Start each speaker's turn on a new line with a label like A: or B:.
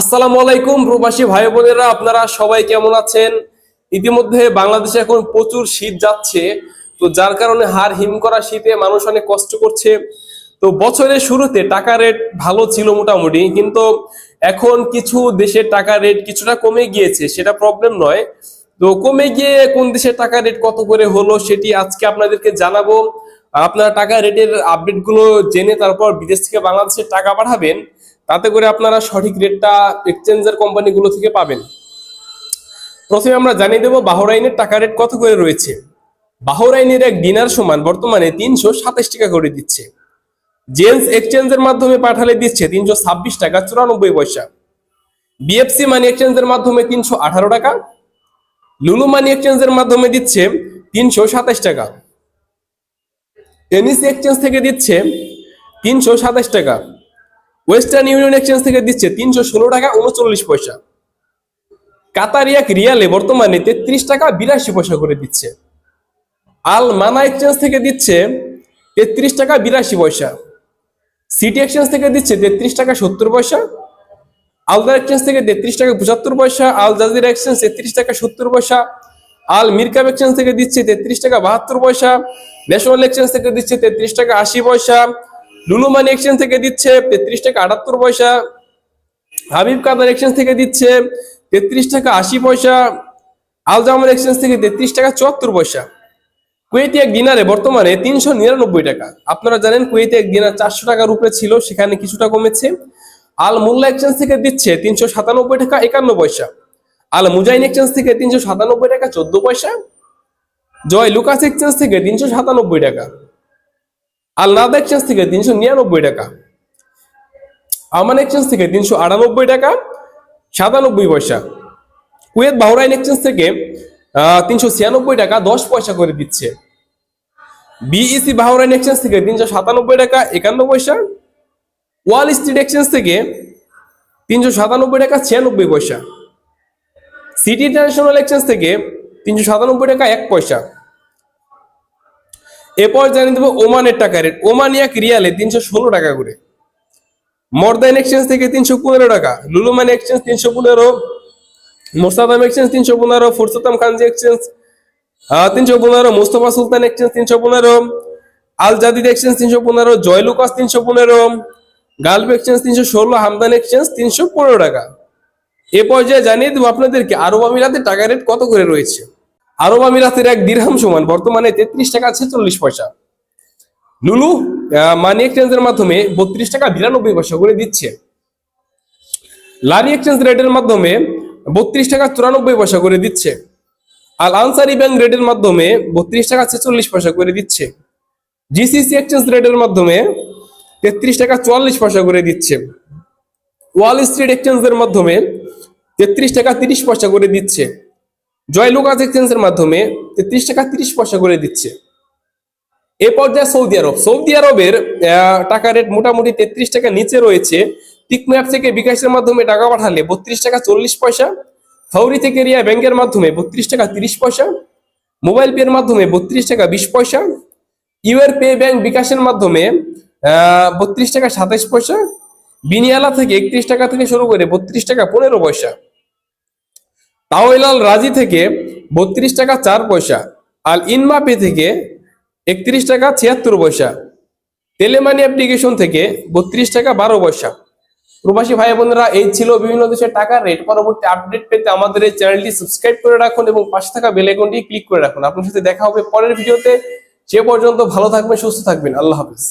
A: আসসালামু আলাইকুম প্রবাসী ভাই বোনেরা, আপনারা সবাই কেমন আছেন? ইতিমধ্যে বাংলাদেশে এখন প্রচুর শীত যাচ্ছে, তো যার কারণে হাড় হিম করা শীতে মানুষ অনেক কষ্ট করছে। তো বছরের শুরুতে টাকা রেট ভালো ছিল মোটামুটি, কিন্তু এখন কিছু দেশের টাকা রেট কিছুটা কমে গিয়েছে, সেটা প্রবলেম নয়। তো কমে গিয়ে কোন দেশের টাকা রেট কত করে হলো সেটি আজকে আপনাদেরকে জানাবো। আপনারা টাকা রেটের আপডেট গুলো জেনে তারপর বিদেশ থেকে বাংলাদেশে টাকা পাঠাবেন, তাতে করে আপনারা সঠিক রেটটা এক্সচেঞ্জের কোম্পানিগুলো থেকে পাবেন। প্রথমে আমরা জানিয়ে দেবো বাহরাইনের টাকা রেট কত করে রয়েছে। বাহরাইনের এক দিনার সমান বর্তমানে 327 টাকা করে দিচ্ছে। জেন্স এক্সচেঞ্জের মাধ্যমে পাঠালে দিচ্ছে 326 টাকা 94 পয়সা। বিএফসি মানি এক্সচেঞ্জের মাধ্যমে 318 টাকা। লুলু মানি এক্সচেঞ্জের মাধ্যমে দিচ্ছে 327 টাকা। এনইসি এক্সচেঞ্জ থেকে দিচ্ছে 327 টাকা। ওয়েস্টার্ন ইউনিয়ন এক্সচেঞ্জ থেকে দিচ্ছে 316 টাকা 39 পয়সা। কাতারিয়াক রিয়ালে বর্তমানে 33 টাকা 82 পয়সা করে দিচ্ছে। আল মানা এক্সচেঞ্জ থেকে দিচ্ছে 33 টাকা 82 পয়সা। সিটি এক্সচেঞ্জ থেকে দিচ্ছে 33 টাকা 70 পয়সা। আলদার এক্সচেঞ্জ থেকে 33 টাকা 75 পয়সা। আল জাজিরা এক্সচেঞ্জ 33 টাকা 70 পয়সা। আল মিরকাব এক্সচেঞ্জ থেকে দিচ্ছে 33 টাকা 72 পয়সা। ন্যাশনাল এক্সচেঞ্জ থেকে দিচ্ছে 33 টাকা 80 পয়সা। লুলু মানি এক্সচেঞ্জ থেকে দিচ্ছে 33 টাকা 78 পয়সা। হাবিব কাতার এক্সচেঞ্জ থেকে দিচ্ছে 33 টাকা 80 পয়সা। আল জামান এক্সচেঞ্জ থেকে 33 টাকা 74 পয়সা। কুয়েতি এক দিনারে বর্তমানে 399 টাকা। আপনারা জানেন কুয়েতি এক দিনার 400 টাকার উপরে ছিল, সেখানে কিছুটা কমেছে। আল মোল্লা এক্সচেঞ্জ থেকে দিচ্ছে 397 টাকা 51 পয়সা। আল মুজাইন এক্সচেঞ্জ থেকে 397 টাকা 14 পয়সা। জয় লুকাস এক্সচেঞ্জ থেকে 397 টাকা। আল নাদা এক্সচেঞ্জ থেকে 399 টাকা। আমান এক্সচেঞ্জ থেকে 398 টাকা 97 পয়সা। কুয়েত বাহরাইন এক্সচেঞ্জ থেকে 396 টাকা 10 পয়সা করে দিচ্ছে। বিইসি বাহরাইন এক্সচেঞ্জ থেকে 397 টাকা 51 পয়সা। ওয়াল স্ট্রিট এক্সচেঞ্জ থেকে 397 টাকা 96 পয়সা। সিটি ইন্টারন্যাশনাল এক্সচেঞ্জ থেকে 397 টাকা 1 পয়সা। এরপর জানিয়ে দেবো ওমানের টাকা রেট। ওমানিয়াক রিয়ালে 316 টাকা করে। মর্দাইন এক্সচেঞ্জ থেকে 315 টাকা। Lulu money exchange 315। মোসাদাম এক্সচেঞ্জ 315। ফুরসতাম খানজি exchange 315। Mustafa Sultan exchange 315। Al Jadeed exchange 315। Joyalukkas 315। Gulf exchange 316। Hamdan exchange 315 টাকা। এ পর্যায়ে জানিয়ে দেবো আপনাদেরকে আরব আমিরাতের টাকা রেট কত করে রয়েছে। আরব আমিরাতের এক দিরহাম সমান বর্তমানে 33 টাকা 46 পয়সা। লুলু মানি এক্সচেঞ্জের মাধ্যমে 32 টাকা 92 পয়সা করে দিচ্ছে। লারি এক্সচেঞ্জ রেটের মাধ্যমে 32 টাকা 94 পয়সা করে দিচ্ছে। আল আনসারি ব্যাংক রেটের মাধ্যমে 32 টাকা 46 পয়সা করে দিচ্ছে। জিসিসি এক্সচেঞ্জ রেটের মাধ্যমে 33 টাকা 44 পয়সা করে দিচ্ছে। ওয়াল স্ট্রিট এক্সচেঞ্জের মাধ্যমে 33 টাকা 30 পয়সা করে দিচ্ছে। জয় লুকাস এক্সচেঞ্জের মাধ্যমে 33 টাকা 30 পয়সা করে দিচ্ছে। এ পর্যায়ে সৌদি আরবের টাকা রেট মোটামুটি 33 টাকা নিচে রয়েছে। টিকমো অ্যাপ থেকে বিকাশের মাধ্যমে টাকা পাঠালে 32 টাকা 40 পয়সা। ফাউরি থেকে রিয়া ব্যাংকের মাধ্যমে 32 টাকা 30 পয়সা। মোবাইল পের মাধ্যমে 32 টাকা 20 পয়সা। ইউএর পে ব্যাংক বিকাশের মাধ্যমে 32 টাকা 27 পয়সা। বিনিয়ালা থেকে 31 টাকা থেকে শুরু করে 32 টাকা 15 পয়সা। তাওয়েলাল রাজি থেকে 32 টাকা 4 পয়সা। আল ইনমা পে থেকে 31 টাকা 76 পয়সা। টেলেমানি অ্যাপ্লিকেশন থেকে 32 টাকা 12 পয়সা। প্রবাসী ভাই বোনেরা, এই ছিল বিভিন্ন দেশের টাকার রেট। পরবর্তী আপডেট পেতে আমাদের এই চ্যানেলটি সাবস্ক্রাইব করে রাখুন এবং পাশে থাকা বেল আইকনটি ক্লিক করে রাখুন। আপনার সাথে দেখা হবে পরের ভিডিওতে। সে পর্যন্ত ভালো থাকবেন, সুস্থ থাকবেন। আল্লাহ হাফেজ।